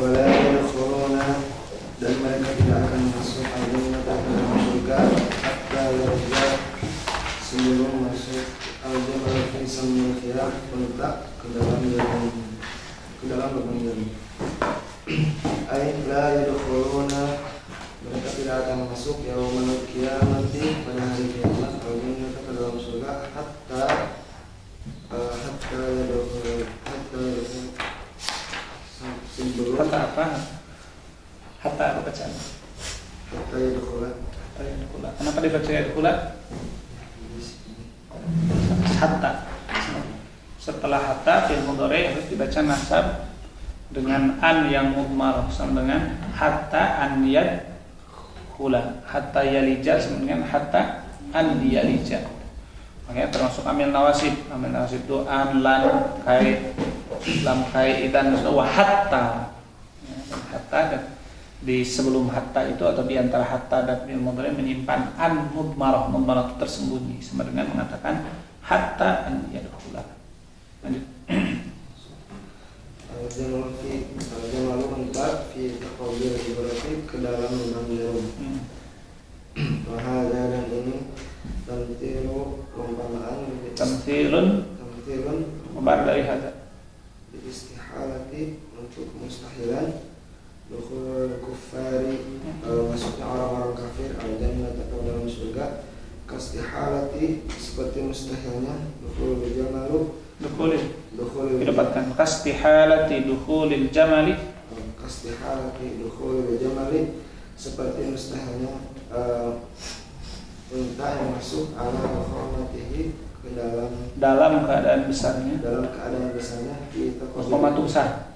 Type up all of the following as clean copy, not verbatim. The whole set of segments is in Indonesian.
Wala yadkhuluna, dan mereka tidak akan masuk al-jannata ke dalam surga hatta yarja, sebelum masuk al-jannata fi samil khiyam, unta ke dalam lubang jarum. Ay la yadkhuluna, mereka tidak akan masuk yaumul qiyamati, pada hari kiamat, al-jannata ke dalam surga hatta yadkhuluna, sebelum Hatta apa? Hatta apa bacaan? hatta yadkhula. Kenapa dibaca yadkhula? Hatta. Setelah hatta fil mudhari harus dibaca nasab dengan an yang mudmar sama dengan hatta an yadkhula. Hatta yalija sama dengan hatta an yalija. Makanya termasuk amil nawasib. Amil nawasib itu an, lan, kai, lam, kai, idan, wa hatta. Ya, hatta dan di sebelum hatta itu atau di antara hatta dan fi'il mudhari menyimpan an mudmarah. Mudmarah itu tersembunyi sama dengan mengatakan hatta an yadkhula. Lanjut. Al-jamalu unta fi taqabil ibrati, ke dalam lubang jarum. Wahada, dan ini tamtilu, perumpamaan, Tamthilun kabar dari hada. Istihalati, untuk mustahilan, dukhul kuffari, masuknya orang-orang kafir al-jannata ke dalam surga, kastihalati, seperti mustahilnya dukhul jamalu, didapatkan kastihalati dukhulil jamali, seperti mustahilnya unta yang masuk ala khomatihi, ke dalam keadaan besarnya fi khomatu besar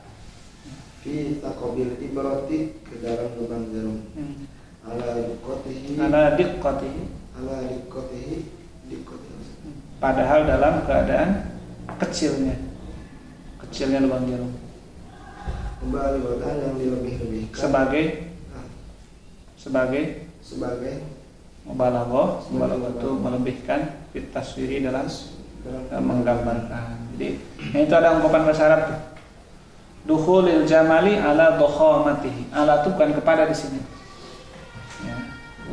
fi taqabil ibrati, ke dalam lubang jarum. Ala diqqatihi, padahal dalam keadaan kecilnya lubang jarum, kembali badan yang dilebih-lebihkan sebagai mubalaghah itu melebihkan fit taswiri, dalam menggambarkan. Jadi itu ada ungkapan bahasa Arab tuh. Dukhulil jamali ala dokhamatihi. Ala itu bukan kepada di sini. Ya.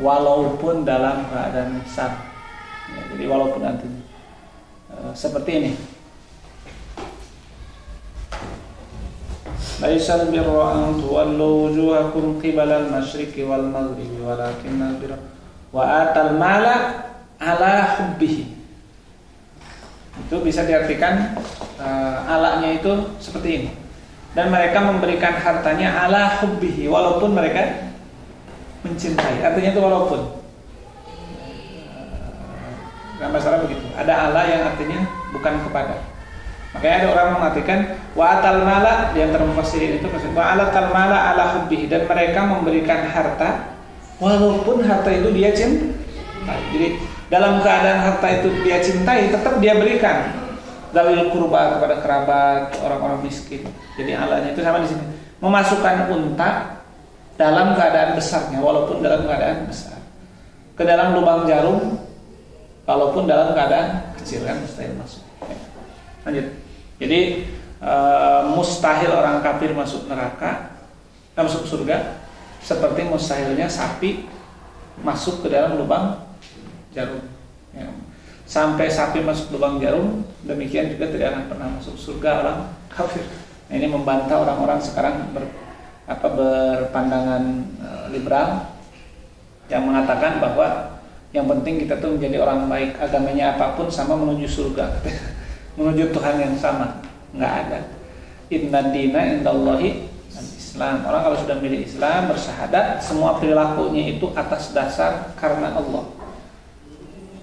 Walaupun dalam keadaan besar. Ya, jadi walaupun artinya seperti ini. Laisal birra an tuwallu wujuhakum qibala al-masyriqi wal maghribi walakinnal birra wa atal mala ala hubbihi. Itu bisa diartikan alanya itu seperti ini. Dan mereka memberikan hartanya ala hubbihi, walaupun mereka mencintai. Artinya itu walaupun. Dalam bahasa Arab begitu. Ada ala yang artinya bukan kepada. Makanya ada orang mengartikan wa atal mala, di antara mufassirin itu maksudnya wa alatal mala ala hubbihi, dan mereka memberikan harta walaupun harta itu dia cintai. Jadi dalam keadaan harta itu dia cintai, tetap dia berikan zawil qurba, kepada kerabat, orang-orang miskin. Jadi alanya itu sama di sini. Memasukkan unta dalam keadaan besarnya, walaupun dalam keadaan besar, ke dalam lubang jarum, walaupun dalam keadaan kecil, kan mustahil masuk. Lanjut. Jadi mustahil orang kafir masuk neraka, masuk surga, seperti mustahilnya sapi masuk ke dalam lubang jarum. Ya. Sampai sapi masuk lubang jarum, demikian juga tidak akan pernah masuk surga orang kafir. Nah, ini membantah orang-orang sekarang berpandangan liberal yang mengatakan bahwa yang penting kita tuh menjadi orang baik, agamanya apapun sama menuju surga, menuju Tuhan yang sama. Nggak ada. Inna dina indallahi Islam. Orang kalau sudah milih Islam, bersyahadat, semua perilakunya itu atas dasar karena Allah,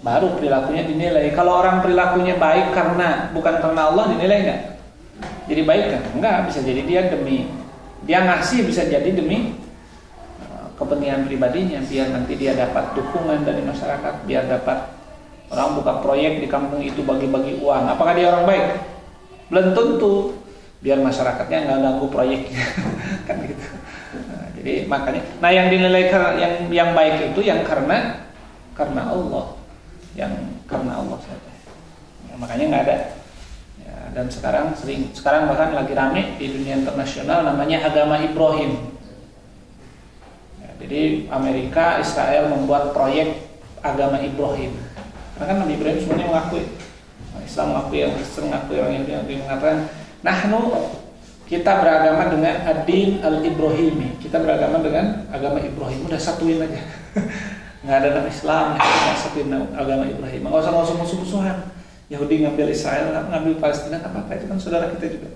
baru perilakunya dinilai. Kalau orang perilakunya baik bukan karena Allah, dinilai enggak? Jadi baik kan? Enggak, bisa jadi dia ngasih, bisa jadi demi kepentingan pribadinya, biar nanti dia dapat dukungan dari masyarakat, biar dapat orang buka proyek di kampung itu bagi-bagi uang. Apakah dia orang baik? Belum tentu. Biar masyarakatnya nggak ganggu proyeknya, kan gitu. Nah, jadi makanya, yang dinilai yang baik itu yang karena Allah, yang karena Allah saja. Ya, makanya nggak ada dan sekarang bahkan lagi rame di dunia internasional namanya agama Ibrahim. Ya, jadi Amerika, Israel membuat proyek agama Ibrahim. Karena kan Nabi Ibrahim semuanya mengakui, Islam mengakui, yang Kristen mengakui, orang Yahudi mengatakan, nahnu, kita beragama dengan ad-din al-Ibrahimi. Kita beragama dengan agama Ibrahim. Udah satuin aja. Nggak ada nama Islam, nggak satuin agama Ibrahim. Nggak usah musuh-musuhan. Yahudi ngambil Israel, ngambil Palestina, apa-apa itu kan saudara kita juga.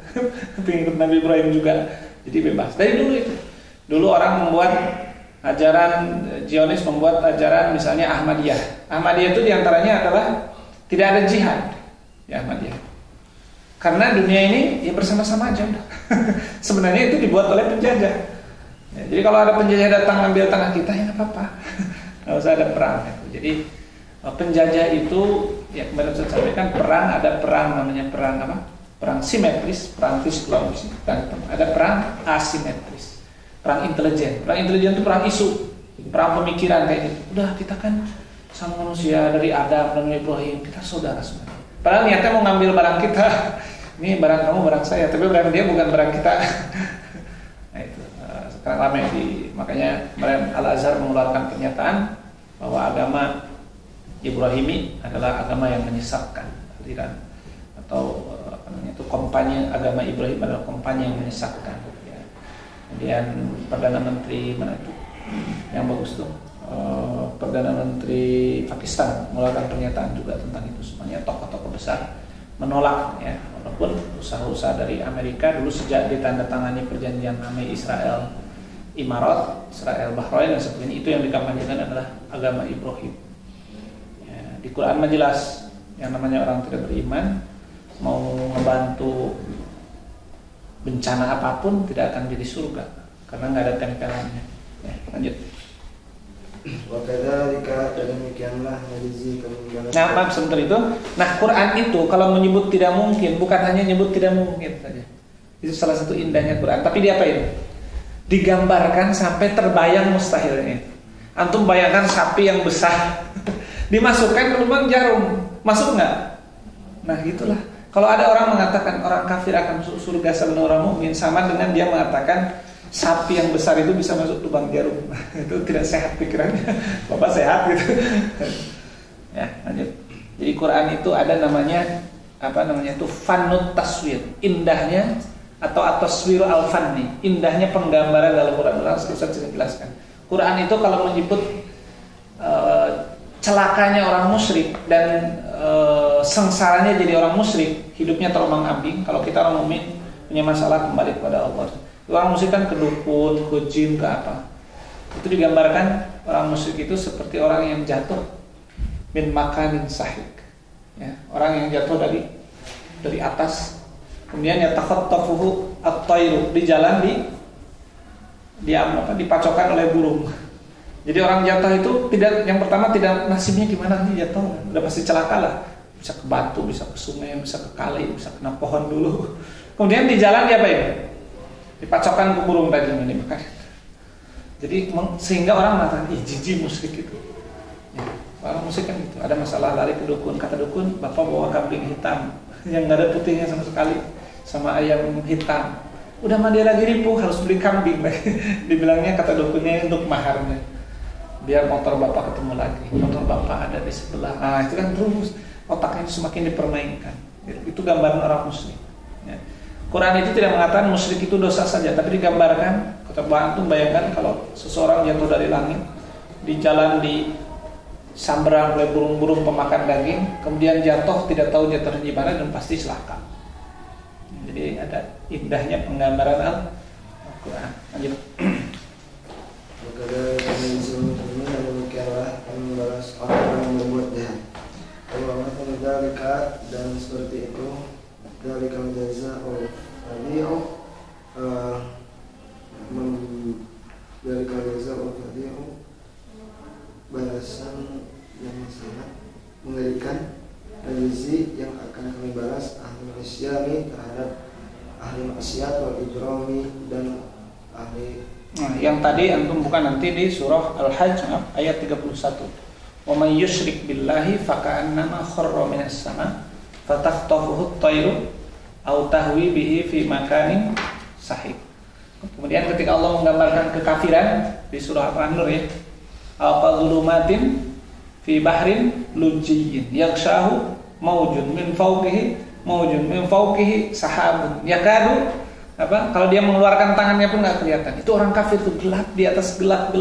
Pengikut Nabi Ibrahim juga. Jadi bebas. Dari dulu itu. Dulu orang membuat ajaran Zionis, membuat ajaran misalnya Ahmadiyah. Ahmadiyah itu diantaranya adalah tidak ada jihad. Ya Ahmadiyah. Karena dunia ini ya bersama-sama aja. Sebenarnya itu dibuat oleh penjajah. Ya, jadi kalau ada penjajah datang ngambil tanah kita, ya nggak apa-apa. Nggak usah ada perang. Jadi penjajah itu ya kemarin saya sampaikan perang, ada perang namanya perang apa? Perang simetris, perang psikologis, dan ada perang asimetris, perang intelijen. Perang intelijen itu perang isu, perang pemikiran kayak gitu. Udah kita kan sama manusia dari Adam dan Ibrahim, kita saudara semua. Padahal niatnya mau ngambil barang kita. Ini barang kamu, barang saya, tapi barang dia bukan barang kita. Nah itu sekarang ramai makanya kemarin Al-Azhar mengeluarkan pernyataan bahwa agama Ibrahimi adalah agama yang menyesatkan, aliran atau apa namanya itu kompanya agama Ibrahim adalah kompanya yang menyesatkan. Ya. Kemudian Perdana Menteri mana itu yang bagus tuh Perdana Menteri Pakistan mengeluarkan pernyataan juga tentang itu. Semuanya tokoh-tokoh besar menolak ya, walaupun usaha-usaha dari Amerika dulu sejak ditandatangani perjanjian damai Israel Imarat, Israel Bahrain dan sebagainya, itu yang dikampanyekan adalah agama Ibrahim. Di Quran mah jelas yang namanya orang tidak beriman mau membantu bencana apapun tidak akan jadi surga karena nggak ada tempelannya. Ya, lanjut. Wakadzalika dan demikianlah najzi kami. Nah, maaf sebentar itu. Nah, Quran itu kalau menyebut tidak mungkin bukan hanya nyebut tidak mungkin saja. Itu salah satu indahnya Quran. Tapi diapain? Digambarkan sampai terbayang mustahilnya. Antum bayangkan sapi yang besar dimasukkan ke lubang jarum, masuk nggak? Nah gitulah. Kalau ada orang mengatakan orang kafir akan masuk surga sebelum orang mukmin, sama dengan dia mengatakan sapi yang besar itu bisa masuk lubang jarum. Itu tidak sehat pikirannya. Bapak sehat gitu. Ya lanjut. Jadi Quran itu ada namanya apa namanya itu fanut taswir, indahnya atau at-taswir al-fanni, indahnya penggambaran dalam Quran. Saya jelaskan. Quran itu kalau menyebut celakanya orang musyrik dan sengsaranya jadi orang musyrik, hidupnya terombang-ambing. Kalau kita orang mukmin punya masalah kembali kepada Allah. Orang musyrik kan ke dukun, ke jin, ke apa. Itu digambarkan orang musyrik itu seperti orang yang jatuh min makanin sahik. Ya, orang yang jatuh dari atas. Kemudian ya takhattafuhu at-tayru, di jalan dipacokkan oleh burung. Jadi orang jatuh itu tidak, yang pertama tidak nasibnya gimana nih jatuh, udah pasti celaka lah. Bisa ke batu, bisa ke sungai, bisa ke kali, bisa kena pohon dulu. Kemudian di jalan dia apa? Dipacokkan ke burung tadi ini makan. Jadi sehingga orang mengatakan, jijik musyrik itu. Ya, orang musyrik kan gitu. Ada masalah lari ke dukun, kata dukun, bapak bawa kambing hitam yang nggak ada putihnya sama sekali, sama ayam hitam. Udah mah dia lagi ripuh harus beli kambing. Dibilangnya kata dukunnya untuk maharnya. Biar motor bapak ketemu lagi. Motor bapak ada di sebelah. Nah itu kan terus otaknya semakin dipermainkan. Itu gambaran orang musyrik. Ya. Quran itu tidak mengatakan musyrik itu dosa saja, tapi digambarkan. Coba antum bayangkan kalau seseorang jatuh dari langit, di jalan di samberang oleh burung-burung pemakan daging, kemudian jatuh tidak tahu jatuh di mana dan pasti celaka. Jadi ada indahnya penggambaran Al-Quran. Lanjut. Wakadari kami disini dan demikianlah kami membalas orang yang berbuat jahat. Allah mengalika dan seperti itu dari kami jaza Fadi'u dari kami jaza Fadi'u balasan yang sangat mengerikan najzi yang akan kami balas ahli maksiat terhadap ahli maksiat wal ijrami dan ahli. Nah, yang tadi antum bukan nanti di surah Al-Hajj ayat 31. Wa may yusyrik billahi faka'annama kharra minas sama' fatakhtafuhu at-tayru au tahwi bihi fi makanin sahih. Kemudian ketika Allah menggambarkan kekafiran di surah An-Nur ya, aqadzulumatin fi bahrin lujjiyyin yaghshahu maujun min fawqihi sahabun yakadu kalau dia mengeluarkan tangannya pun nggak kelihatan. Itu orang kafir itu gelap di atas gelap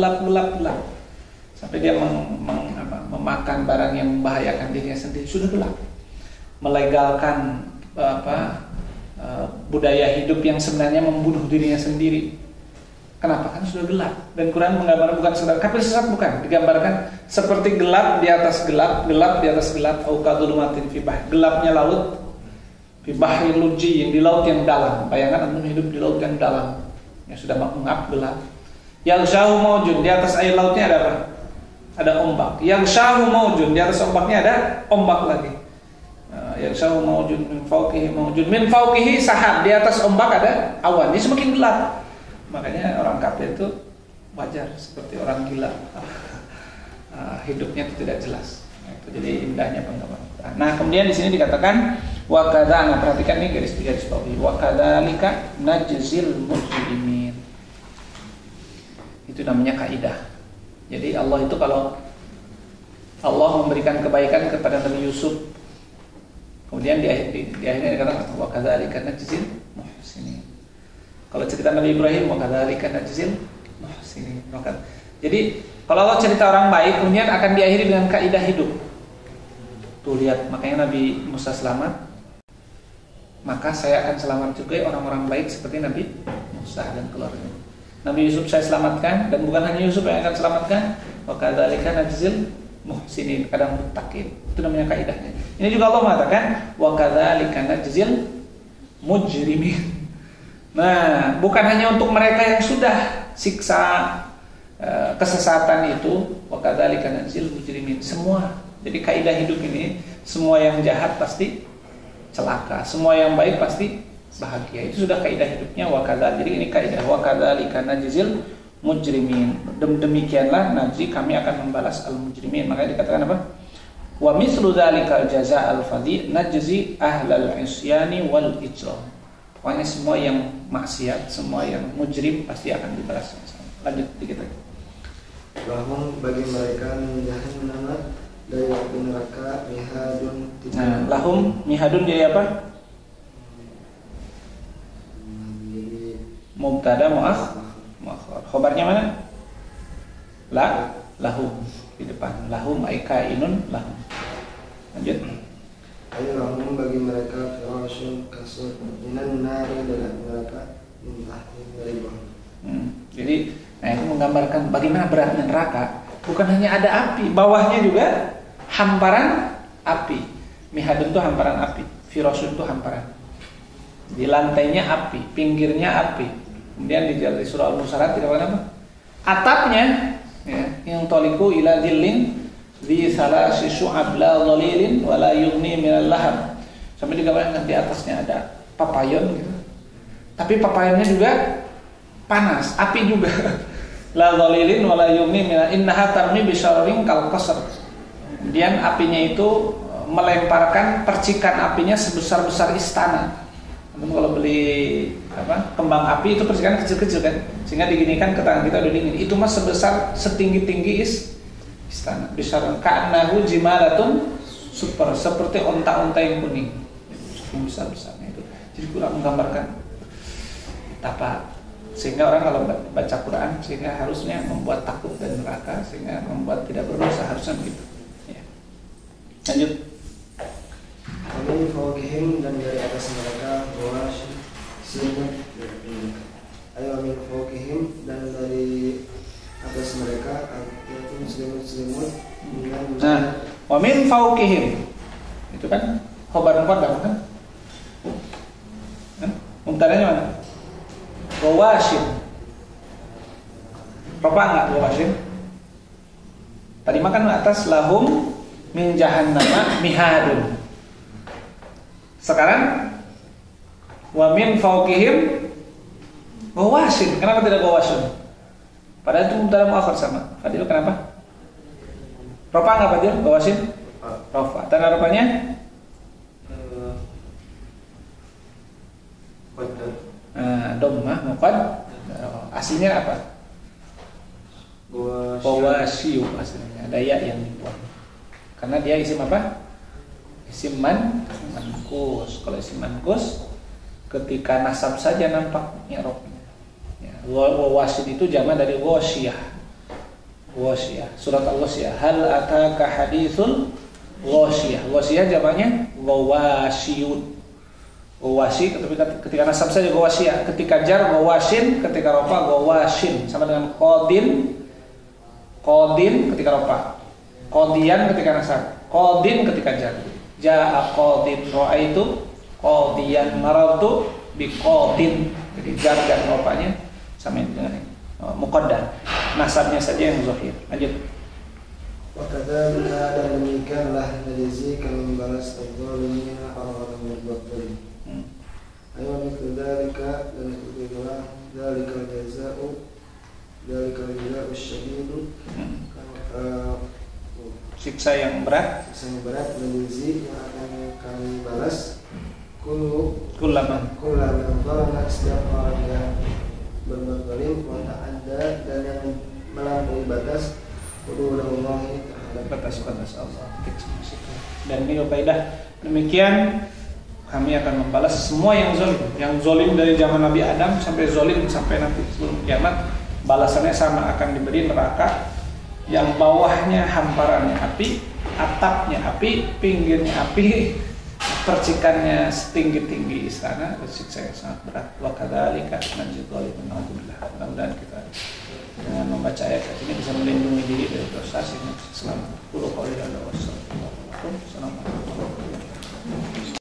sampai dia memakan barang yang membahayakan dirinya sendiri, sudah gelap. Melegalkan budaya hidup yang sebenarnya membunuh dirinya sendiri. Kenapa? Kan sudah gelap. Dan Quran menggambarkan bukan sekedar kafir sesat, bukan. Digambarkan seperti gelap di atas gelap, gelap di atas gelap, au kadulumatin fi bahr. Gelapnya laut fi bahri lujji, di laut yang dalam. Bayangkan antum hidup di laut yang dalam, yang sudah mengap gelap. Yaghshahu maujun, di atas air lautnya ada apa? Ada ombak. Yaghshahu maujun, di atas ombaknya ada ombak lagi. Yaghshahu maujun min fawqihi sahab, di atas ombak ada awan. Ini semakin gelap. Makanya orang kafir itu wajar seperti orang gila. Hidupnya itu tidak jelas. Itu jadi indahnya penggambaran Quran. Nah, kemudian di sini dikatakan wa kadza, perhatikan nih garis bawahi, wa kadzalika najzil mujrimin. Itu namanya kaidah. Jadi Allah itu kalau Allah memberikan kebaikan kepada Nabi Yusuf, kemudian di akhirnya dikatakan wa kadzalika najzil muhsinin. Kalau cerita Nabi Ibrahim, wa kadzalika najzil muhsinin. Jadi kalau Allah cerita orang baik, kemudian akan diakhiri dengan kaidah hidup. Tuh lihat, makanya Nabi Musa selamat, maka saya akan selamat juga orang-orang baik seperti Nabi Musa dan keluarganya. Nabi Yusuf saya selamatkan, dan bukan hanya Yusuf yang akan selamatkan, wa kadzalika najzil muhsinin, kadang muttaqin. Itu namanya kaidahnya. Ini juga Allah mengatakan wa kadzalika najzil mujrimin. Nah, bukan hanya untuk mereka yang sudah siksa kesesatan itu, wa kadzalika najzil mujrimin, semua. Jadi kaidah hidup ini, semua yang jahat pasti celaka, semua yang baik pasti bahagia. Itu sudah kaidah hidupnya wa kadzalika. Jadi ini kaidah wa kadzalika najzil mujrimin. Demikianlah najzi, kami akan membalas al-mujrimin. Makanya dikatakan apa? Wa mithlu dzalikal jazaa'al fadhi najzi ahlal isyani wal ijram. Pokoknya semua yang maksiat, semua yang mujrim pasti akan dibalas sama-sama. Lanjut dikit lagi. Lahum bagi mereka min jahannam dari api neraka mihadun. Nah, lahum mihadun jadi apa? Mubtada muakhar. Khobarnya mana? Lahum di depan. Lahum ay kainun lahum. Lanjut. Ayo lahum bagi mereka firashun kasur minan nari dari neraka dari bawah. Jadi, nah itu menggambarkan bagaimana beratnya neraka. Bukan hanya ada api, bawahnya juga hamparan api. Mihadun itu hamparan api, firashun itu hamparan. Di lantainya api, pinggirnya api. Kemudian di surah Al-Musarat dikatakan apa? Atapnya, ya, yang toliku ila dhillin di salah sisu abla dhalilin wala yughni minal lahab. Sampai digambarkan di atasnya ada papayon gitu. Tapi papayonnya juga panas, api juga. La dhalilin wala yughni minal innaha tarmi bisyararin kal qasr. Kemudian apinya itu melemparkan percikan apinya sebesar-besar istana. Teman kalau beli kembang api itu percikan kecil-kecil kan, sehingga diginikan ke tangan kita udah dingin. Itu mah sebesar setinggi-tinggi istana. Bisaran ka'annahu jimalatun super, seperti onta-onta yang kuning. Saking besar-besarnya itu. Jadi kurang menggambarkan betapa, sehingga orang kalau baca Quran sehingga harusnya membuat takut dan neraka, sehingga membuat tidak berdosa, harusnya begitu. Ya. Lanjut. Kami fawqihim, dan dari atas mereka ghawash selimut. Ayo min fawqihim, dan dari atas mereka yaitu selimut-selimut. Nah, wa min fawqihim itu kan khobar muqaddam kan? Mubtadanya mana? Ghawashin. Apa enggak ghawashin? Tadi makan atas lahum min jahannama mihadun. Sekarang wa min fawqihim ghawashin. Kenapa tidak ghawashin? Padahal itu mubtada muakhar sama. Fadil kenapa? Rafa enggak Fadil? Ghawashin? Rafa. Tanda rafanya? Dhammah muqaddar. Aslinya apa? Bawasyu aslinya. Ada ya yang dibuang. Karena dia isim apa? Isim manqus. Kalau isim manqus ketika nasab saja nampak i'rabnya. Ya, wawasid itu jamak dari wasyiyah. Wasyiyah. Surat Al-Wasyiyah. Hal ataka haditsul wasyiyah. Wasyiyah jamaknya wawasyiyun. Wawasi ketika nasab saja wasyiyah, ketika jar wawasin, ketika rafa wawasin, sama dengan qadin ketika rafa, qadiyan ketika nasab, qadin ketika jar. Jaa qadin ra'aitu qadiyan marartu bi qadin. Jadi jar dan rafanya sama dengan muqaddar. Nasabnya saja yang zahir. Lanjut. Wa kadzalika dan demikianlah najzi kami membalas al-zalimina orang-orang yang berbuat zalim. Ayo mithlu dzalika dan itulah dzalikal jazaa'u syadidu siksa yang berat najzi yang akan kami balas kullaman zalama setiap orang yang berbuat zalim wa ta'adda dan yang melampaui batas hududallahi terhadap batas-batas Allah. Dan ini kaidah demikian kami akan membalas semua yang zalim dari zaman Nabi Adam sampai zalim sampai nanti sebelum kiamat, balasannya sama, akan diberi neraka yang bawahnya hamparannya api, atapnya api, pinggirnya api, percikannya setinggi-tinggi istana, siksa yang sangat berat. Wa kadzalika najzil zalimin. Mudah-mudahan kita dengan membaca ayat ini bisa melindungi diri dari dosa sehingga selamat. Qul qawli la ilaha illallah.